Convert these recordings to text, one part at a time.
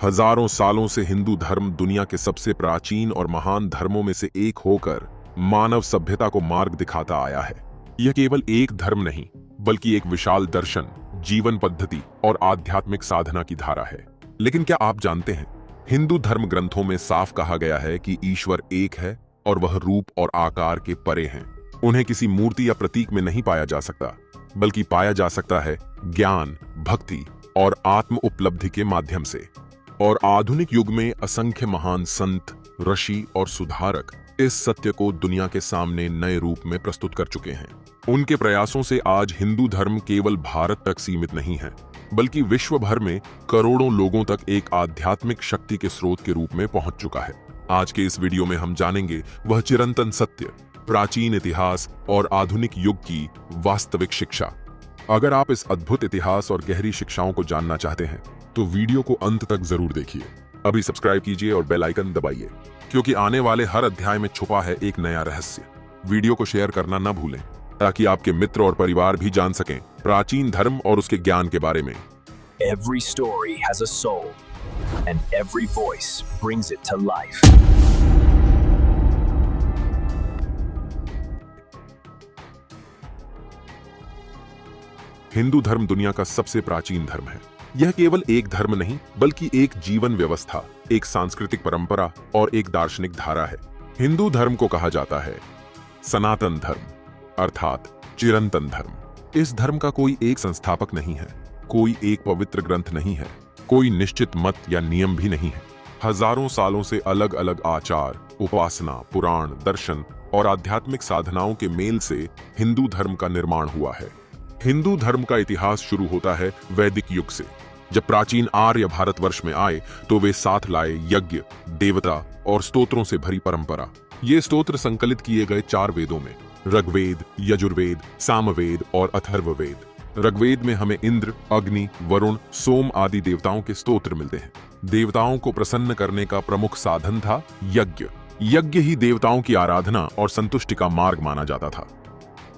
हजारों सालों से हिंदू धर्म दुनिया के सबसे प्राचीन और महान धर्मों में से एक होकर मानव सभ्यता को मार्ग दिखाता आया है। यह केवल एक धर्म नहीं, बल्कि एक विशाल दर्शन, जीवन पद्धति और आध्यात्मिक साधना की धारा है। लेकिन क्या आप जानते हैं, हिंदू धर्म ग्रंथों में साफ कहा गया है कि ईश्वर एक है और वह रूप और आकार के परे हैं। उन्हें किसी मूर्ति या प्रतीक में नहीं पाया जा सकता, बल्कि पाया जा सकता है ज्ञान, भक्ति और आत्म उपलब्धि के माध्यम से। और आधुनिक युग में असंख्य महान संत, ऋषि और सुधारक इस सत्य को दुनिया के सामने नए रूप में प्रस्तुत कर चुके हैं। उनके प्रयासों से आज हिंदू धर्म केवल भारत तक सीमित नहीं है, बल्कि विश्व भर में करोड़ों लोगों तक एक आध्यात्मिक शक्ति के स्रोत के रूप में पहुंच चुका है। आज के इस वीडियो में हम जानेंगे वह चिरंतन सत्य, प्राचीन इतिहास और आधुनिक युग की वास्तविक शिक्षा। अगर आप इस अद्भुत इतिहास और गहरी शिक्षाओं को जानना चाहते हैं तो वीडियो को अंत तक जरूर देखिए। अभी सब्सक्राइब कीजिए और बेल आइकन दबाइए, क्योंकि आने वाले हर अध्याय में छुपा है एक नया रहस्य। वीडियो को शेयर करना न भूलें, ताकि आपके मित्र और परिवार भी जान सकें प्राचीन धर्म और उसके ज्ञान के बारे में। Every story has a soul, and every voice brings it to life. Hindu धर्म दुनिया का सबसे प्राचीन धर्म है। यह केवल एक धर्म नहीं, बल्कि एक जीवन व्यवस्था, एक सांस्कृतिक परंपरा और एक दार्शनिक धारा है। हिंदू धर्म को कहा जाता है सनातन धर्म, अर्थात चिरंतन धर्म। इस धर्म का कोई एक संस्थापक नहीं है, कोई एक पवित्र ग्रंथ नहीं है, कोई निश्चित मत या नियम भी नहीं है। हजारों सालों से अलग अलग आचार, उपासना, पुराण, दर्शन और आध्यात्मिक साधनाओं के मेल से हिंदू धर्म का निर्माण हुआ है। हिंदू धर्म का इतिहास शुरू होता है वैदिक युग से। जब प्राचीन आर्य भारतवर्ष में आए तो वे साथ लाए यज्ञ, देवता और स्तोत्रों से भरी परंपरा। ये स्तोत्र संकलित किए गए 4 वेदों में, ऋग्वेद, यजुर्वेद, सामवेद और अथर्ववेद। ऋग्वेद में हमें इंद्र, अग्नि, वरुण, सोम आदि देवताओं के स्तोत्र मिलते हैं। देवताओं को प्रसन्न करने का प्रमुख साधन था यज्ञ। यज्ञ ही देवताओं की आराधना और संतुष्टि का मार्ग माना जाता था।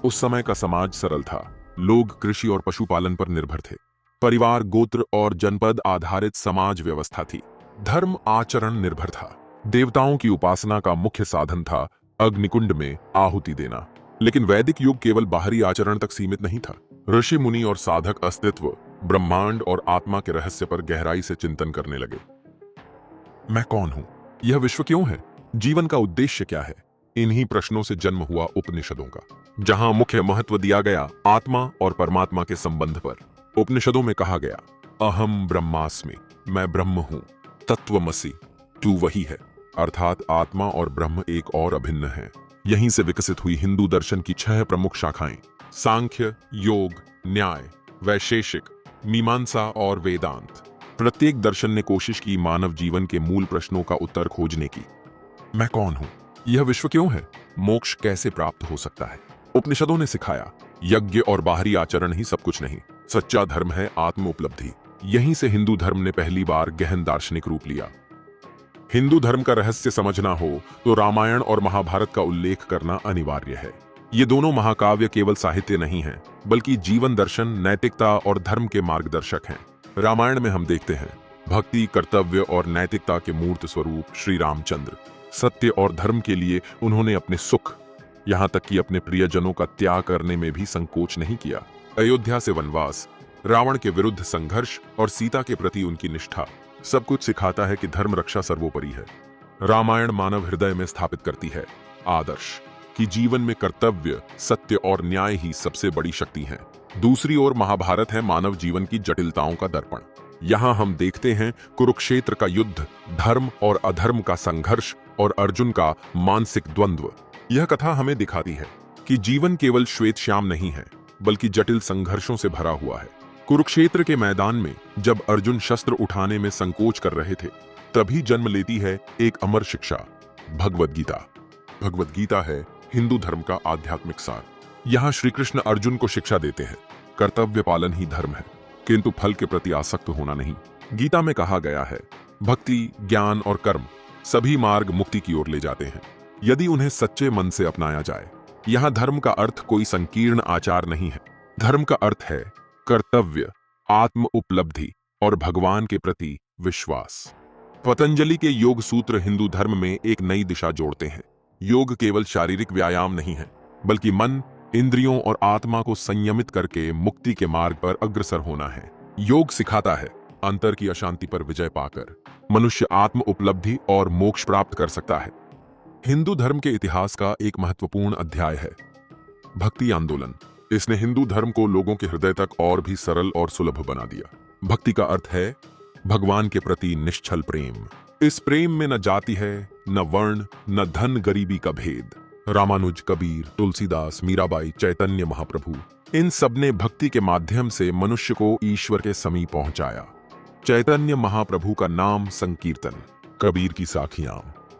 उस समय का समाज सरल था। लोग कृषि और पशुपालन पर निर्भर थे। परिवार, गोत्र और जनपद आधारित समाज व्यवस्था थी। धर्म आचरण निर्भर था। देवताओं की उपासना का मुख्य साधन था अग्निकुंड में आहुति देना। लेकिन वैदिक युग केवल बाहरी आचरण तक सीमित नहीं था। ऋषि, मुनि और साधक अस्तित्व, ब्रह्मांड और आत्मा के रहस्य पर गहराई से चिंतन करने लगे। मैं कौन हूं? यह विश्व क्यों है? जीवन का उद्देश्य क्या है? इन्हीं प्रश्नों से जन्म हुआ उपनिषदों का, जहां मुख्य महत्व दिया गया आत्मा और परमात्मा के संबंध पर। उपनिषदों में कहा गया, अहम ब्रह्मास्मि, मैं ब्रह्म हूं, तत्वमसि, तू वही है। अर्थात आत्मा और ब्रह्म एक और अभिन्न है। यहीं से विकसित हुई हिंदू दर्शन की 6 प्रमुख शाखाएं, सांख्य, योग, न्याय, वैशेषिक, मीमांसा और वेदांत। प्रत्येक दर्शन ने कोशिश की मानव जीवन के मूल प्रश्नों का उत्तर खोजने की। मैं कौन हूं? यह विश्व क्यों है? मोक्ष कैसे प्राप्त हो सकता है? उपनिषदों ने सिखाया, यज्ञ और बाहरी आचरण ही सब कुछ नहीं, सच्चा धर्म है आत्म उपलब्धि। यहीं से हिंदू धर्म ने पहली बार गहन दार्शनिक रूप लिया। हिंदू धर्म का रहस्य समझना हो तो रामायण और महाभारत का उल्लेख करना अनिवार्य है। ये दोनों महाकाव्य केवल साहित्य नहीं हैं, बल्कि जीवन दर्शन, नैतिकता और धर्म के मार्गदर्शक हैं। रामायण में हम देखते हैं भक्ति, कर्तव्य और नैतिकता के मूर्त स्वरूप श्री रामचंद्र। सत्य और धर्म के लिए उन्होंने अपने सुख, यहां तक कि अपने प्रियजनों का त्याग करने में भी संकोच नहीं किया। अयोध्या से वनवास, रावण के विरुद्ध संघर्ष और सीता के प्रति उनकी निष्ठा, सब कुछ सिखाता है कि धर्म रक्षा सर्वोपरि है। रामायण मानव हृदय में स्थापित करती है आदर्श कि जीवन में कर्तव्य, सत्य और न्याय ही सबसे बड़ी शक्ति हैं। दूसरी ओर महाभारत है मानव जीवन की जटिलताओं का दर्पण। यहां हम देखते हैं कुरुक्षेत्र का युद्ध, धर्म और अधर्म का संघर्ष और अर्जुन का मानसिक द्वंद्व। यह कथा हमें दिखाती है कि जीवन केवल श्वेत श्याम नहीं है, बल्कि जटिल संघर्षों से भरा हुआ है। कुरुक्षेत्र के मैदान में जब अर्जुन शस्त्र उठाने में संकोच कर रहे थे, तभी जन्म लेती है एक अमर शिक्षा, भगवद गीता। भगवद गीता है हिंदू धर्म का आध्यात्मिक सार। यहाँ श्री कृष्ण अर्जुन को शिक्षा देते हैं, कर्तव्य पालन ही धर्म है, किंतु फल के प्रति आसक्त होना नहीं। गीता में कहा गया है, भक्ति, ज्ञान और कर्म सभी मार्ग मुक्ति की ओर ले जाते हैं, यदि उन्हें सच्चे मन से अपनाया जाए। यहाँ धर्म का अर्थ कोई संकीर्ण आचार नहीं है। धर्म का अर्थ है कर्तव्य, आत्म उपलब्धि और भगवान के प्रति विश्वास। पतंजलि के योग सूत्र हिंदू धर्म में एक नई दिशा जोड़ते हैं। योग केवल शारीरिक व्यायाम नहीं है, बल्कि मन, इंद्रियों और आत्मा को संयमित करके मुक्ति के मार्ग पर अग्रसर होना है। योग सिखाता है अंतर की अशांति पर विजय पाकर मनुष्य आत्म उपलब्धि और मोक्ष प्राप्त कर सकता है। हिंदू धर्म के इतिहास का एक महत्वपूर्ण अध्याय है भक्ति आंदोलन। इसने हिंदू धर्म को लोगों के हृदय तक और भी सरल और सुलभ बना दिया। भक्ति का अर्थ है भगवान के प्रति निश्चल प्रेम। इस प्रेम में न जाति है, न वर्ण, न धन गरीबी का भेद। रामानुज, कबीर, तुलसीदास, मीराबाई, चैतन्य महाप्रभु, इन सबने भक्ति के माध्यम से मनुष्य को ईश्वर के समीप पहुंचाया। चैतन्य महाप्रभु का नाम संकीर्तन, कबीर की साखियां,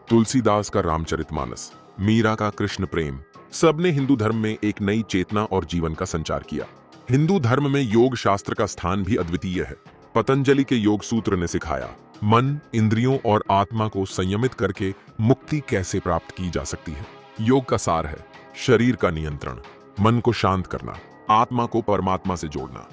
तुलसीदास का रामचरितमानस, मीरा का कृष्ण प्रेम, सबने हिंदू धर्म में एक नई चेतना और जीवन का संचार किया। हिंदू धर्म में योग शास्त्र का स्थान भी अद्वितीय है। पतंजलि के योग सूत्र ने सिखाया मन, इंद्रियों और आत्मा को संयमित करके मुक्ति कैसे प्राप्त की जा सकती है। योग का सार है शरीर का नियंत्रण, मन को शांत करना, आत्मा को परमात्मा से जोड़ना।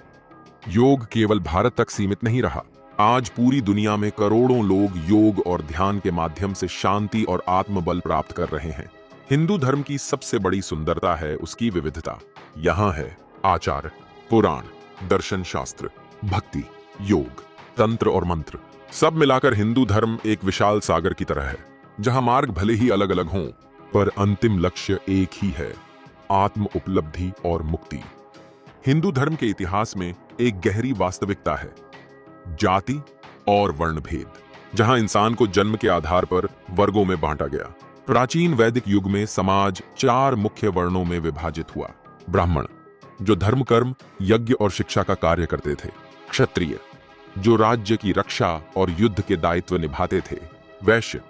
योग केवल भारत तक सीमित नहीं रहा। आज पूरी दुनिया में करोड़ों लोग योग और ध्यान के माध्यम से शांति और आत्मबल प्राप्त कर रहे हैं। हिंदू धर्म की सबसे बड़ी सुंदरता है उसकी विविधता। यहाँ है आचार, पुराण, दर्शन शास्त्र, भक्ति, योग, तंत्र और मंत्र, सब मिलाकर हिंदू धर्म एक विशाल सागर की तरह है, जहां मार्ग भले ही अलग अलग हों, पर अंतिम लक्ष्य एक ही है, आत्म उपलब्धि और मुक्ति। हिंदू धर्म के इतिहास में एक गहरी वास्तविकता है जाति और वर्ण भेद, जहां इंसान को जन्म के आधार पर वर्गों में बांटा गया। प्राचीन वैदिक युग में समाज 4 मुख्य वर्णों में विभाजित हुआ। ब्राह्मण, जो धर्म, कर्म, यज्ञ और शिक्षा का कार्य करते थे। क्षत्रिय, जो राज्य की रक्षा और युद्ध के दायित्व निभाते थे। वैश्य,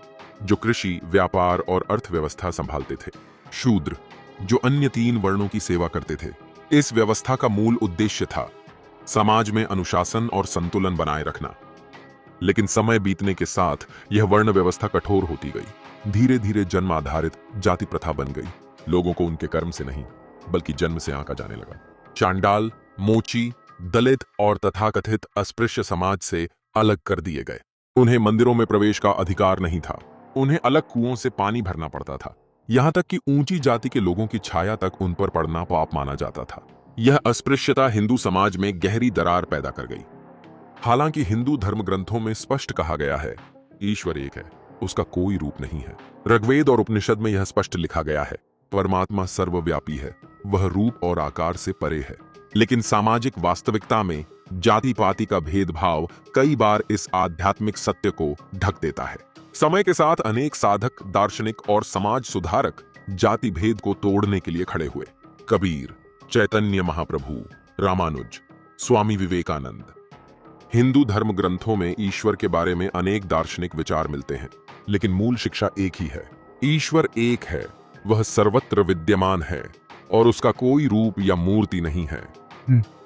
जो कृषि, व्यापार और अर्थव्यवस्था संभालते थे। शूद्र, जो अन्य 3 वर्णों की सेवा करते थे। इस व्यवस्था का मूल उद्देश्य था समाज में अनुशासन और संतुलन बनाए रखना। लेकिन समय बीतने के साथ यह वर्ण व्यवस्था कठोर होती गई। धीरे धीरे जन्म आधारित जाति प्रथा बन गई। लोगों को उनके कर्म से नहीं, बल्कि जन्म से आंका जाने लगा। चांडाल, मोची, दलित और तथाकथित अस्पृश्य समाज से अलग कर दिए गए। उन्हें मंदिरों में प्रवेश का अधिकार नहीं था। उन्हें अलग कुओं से पानी भरना पड़ता था। यहां तक कि ऊंची जाति के लोगों की छाया तक उन पर पड़ना पाप माना जाता था। यह अस्पृश्यता हिंदू समाज में गहरी दरार पैदा कर गई। हालांकि हिंदू धर्म ग्रंथों में स्पष्ट कहा गया है ईश्वर एक है, उसका कोई रूप नहीं है। ऋग्वेद और उपनिषद में यह स्पष्ट लिखा गया है परमात्मा सर्वव्यापी है, वह रूप और आकार से परे है। लेकिन सामाजिक वास्तविकता में जाति पाति का भेदभाव कई बार इस आध्यात्मिक सत्य को ढक देता है। समय के साथ अनेक साधक, दार्शनिक और समाज सुधारक जाति भेद को तोड़ने के लिए खड़े हुए। कबीर, चैतन्य महाप्रभु, रामानुज, स्वामी विवेकानंद। हिंदू धर्म ग्रंथों में ईश्वर के बारे में अनेक दार्शनिक विचार मिलते हैं, लेकिन मूल शिक्षा एक ही है, ईश्वर एक है, वह सर्वत्र विद्यमान है और उसका कोई रूप या मूर्ति नहीं है।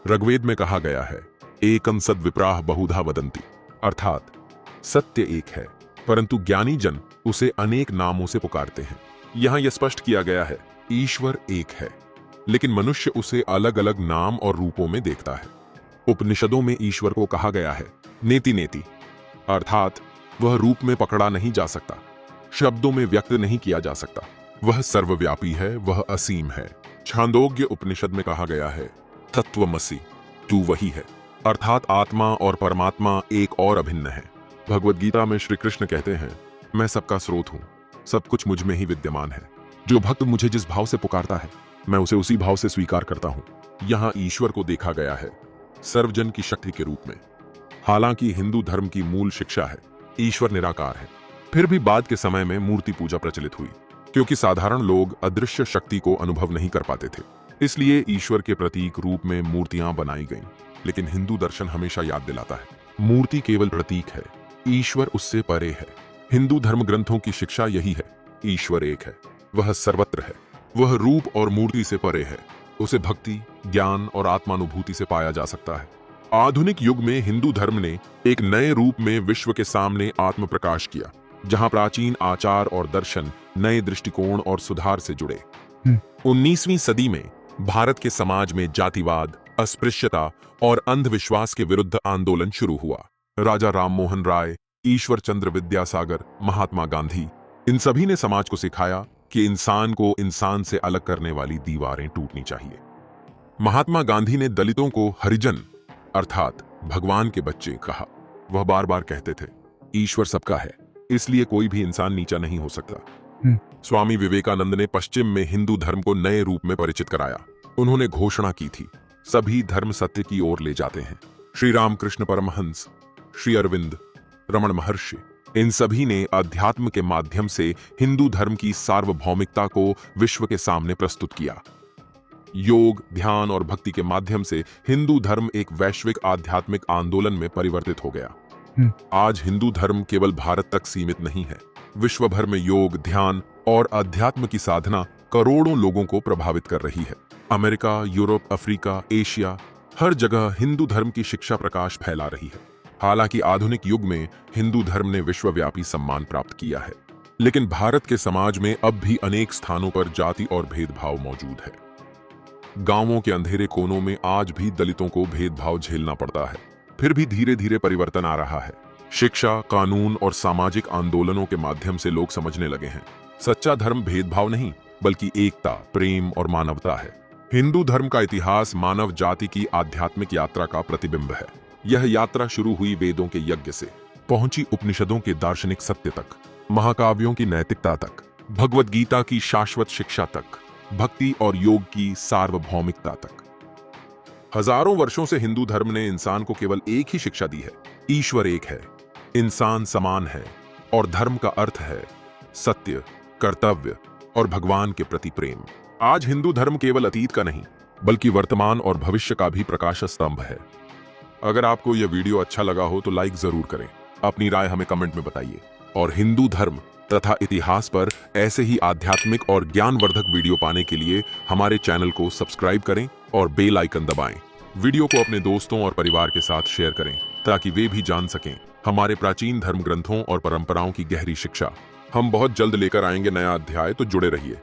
ऋग्वेद में कहा गया है एकं सद् विप्राः बहुधा वदन्ति, अर्थात सत्य एक है, परंतु ज्ञानी जन उसे अनेक नामों से पुकारते हैं। यहां यह स्पष्ट किया गया है ईश्वर एक है, लेकिन मनुष्य उसे अलग अलग नाम और रूपों में देखता है। उपनिषदों में ईश्वर को कहा गया है नेति नेति, अर्थात वह रूप में पकड़ा नहीं जा सकता, शब्दों में व्यक्त नहीं किया जा सकता, वह सर्वव्यापी है, वह असीम है। छांदोग्य उपनिषद में कहा गया है तत्वमसि, तू वही है, अर्थात आत्मा और परमात्मा एक और अभिन्न है। भगवद गीता में श्री कृष्ण कहते हैं मैं सबका स्रोत हूं, सब कुछ मुझ में ही विद्यमान है। जो भक्त मुझे जिस भाव से पुकारता है मैं उसे उसी भाव से स्वीकार करता हूं। यहां ईश्वर को देखा गया है सर्वजन की शक्ति के रूप में। हालांकि हिंदू धर्म की मूल शिक्षा है ईश्वर निराकार है, फिर भी बाद के समय में मूर्ति पूजा प्रचलित हुई, क्योंकि साधारण लोग अदृश्य शक्ति को अनुभव नहीं कर पाते थे। इसलिए ईश्वर के प्रतीक रूप में मूर्तियां बनाई गईं। लेकिन हिंदू दर्शन हमेशा याद दिलाता है मूर्ति केवल प्रतीक है, ईश्वर उससे परे है। हिंदू धर्म ग्रंथों की शिक्षा यही है ईश्वर एक है, वह सर्वत्र है, वह रूप और मूर्ति से परे है, उसे भक्ति, ज्ञान और आत्मानुभूति से पाया जा सकता है। आधुनिक युग में हिंदू धर्म ने एक नए रूप में विश्व के सामने आत्म प्रकाश किया, जहां प्राचीन आचार और दर्शन नए दृष्टिकोण और सुधार से जुड़े। 19वीं सदी में भारत के समाज में जातिवाद, अस्पृश्यता और अंधविश्वास के विरुद्ध आंदोलन शुरू हुआ। राजा राम मोहन राय, ईश्वर चंद्र विद्यासागर, महात्मा गांधी, इन सभी ने समाज को सिखाया कि इंसान को इंसान से अलग करने वाली दीवारें टूटनी चाहिए। महात्मा गांधी ने दलितों को हरिजन अर्थात भगवान के बच्चे कहा। वह बार बार कहते थे, ईश्वर सबका है, इसलिए कोई भी इंसान नीचा नहीं हो सकता। स्वामी विवेकानंद ने पश्चिम में हिंदू धर्म को नए रूप में परिचित कराया। उन्होंने घोषणा की थी, सभी धर्म सत्य की ओर ले जाते हैं। श्री रामकृष्ण परमहंस, श्री अरविंद, रमण महर्षि, इन सभी ने अध्यात्म के माध्यम से हिंदू धर्म की सार्वभौमिकता को विश्व के सामने प्रस्तुत किया। योग, ध्यान और भक्ति के माध्यम से हिंदू धर्म एक वैश्विक आध्यात्मिक आंदोलन में परिवर्तित हो गया। आज हिंदू धर्म केवल भारत तक सीमित नहीं है। विश्व भर में योग, ध्यान और अध्यात्म की साधना करोड़ों लोगों को प्रभावित कर रही है। अमेरिका, यूरोप, अफ्रीका, एशिया, हर जगह हिंदू धर्म की शिक्षा प्रकाश फैला रही है। हालांकि आधुनिक युग में हिंदू धर्म ने विश्वव्यापी सम्मान प्राप्त किया है, लेकिन भारत के समाज में अब भी अनेक स्थानों पर जाति और भेदभाव मौजूद है। गांवों के अंधेरे कोनों में आज भी दलितों को भेदभाव झेलना पड़ता है। फिर भी धीरे धीरे परिवर्तन आ रहा है। शिक्षा, कानून और सामाजिक आंदोलनों के माध्यम से लोग समझने लगे हैं, सच्चा धर्म भेदभाव नहीं बल्कि एकता, प्रेम और मानवता है। हिंदू धर्म का इतिहास मानव जाति की आध्यात्मिक यात्रा का प्रतिबिंब है। यह यात्रा शुरू हुई वेदों के यज्ञ से, पहुंची उपनिषदों के दार्शनिक सत्य तक, महाकाव्यों की नैतिकता तक, भगवद गीता की शाश्वत शिक्षा तक, भक्ति और योग की सार्वभौमिकता तक। हजारों वर्षों से हिंदू धर्म ने इंसान को केवल एक ही शिक्षा दी है, ईश्वर एक है, इंसान समान है और धर्म का अर्थ है सत्य, कर्तव्य और भगवान के प्रति प्रेम। आज हिंदू धर्म केवल अतीत का नहीं बल्कि वर्तमान और भविष्य का भी प्रकाश स्तंभ है। अगर आपको यह वीडियो अच्छा लगा हो तो लाइक जरूर करें, अपनी राय हमें कमेंट में बताइए और हिंदू धर्म तथा इतिहास पर ऐसे ही आध्यात्मिक और ज्ञानवर्धक वीडियो पाने के लिए हमारे चैनल को सब्सक्राइब करें और बेल आइकन दबाएं। वीडियो को अपने दोस्तों और परिवार के साथ शेयर करें ताकि वे भी जान सकें हमारे प्राचीन धर्म ग्रंथों और परंपराओं की गहरी शिक्षा। हम बहुत जल्द लेकर आएंगे नया अध्याय, तो जुड़े रहिए।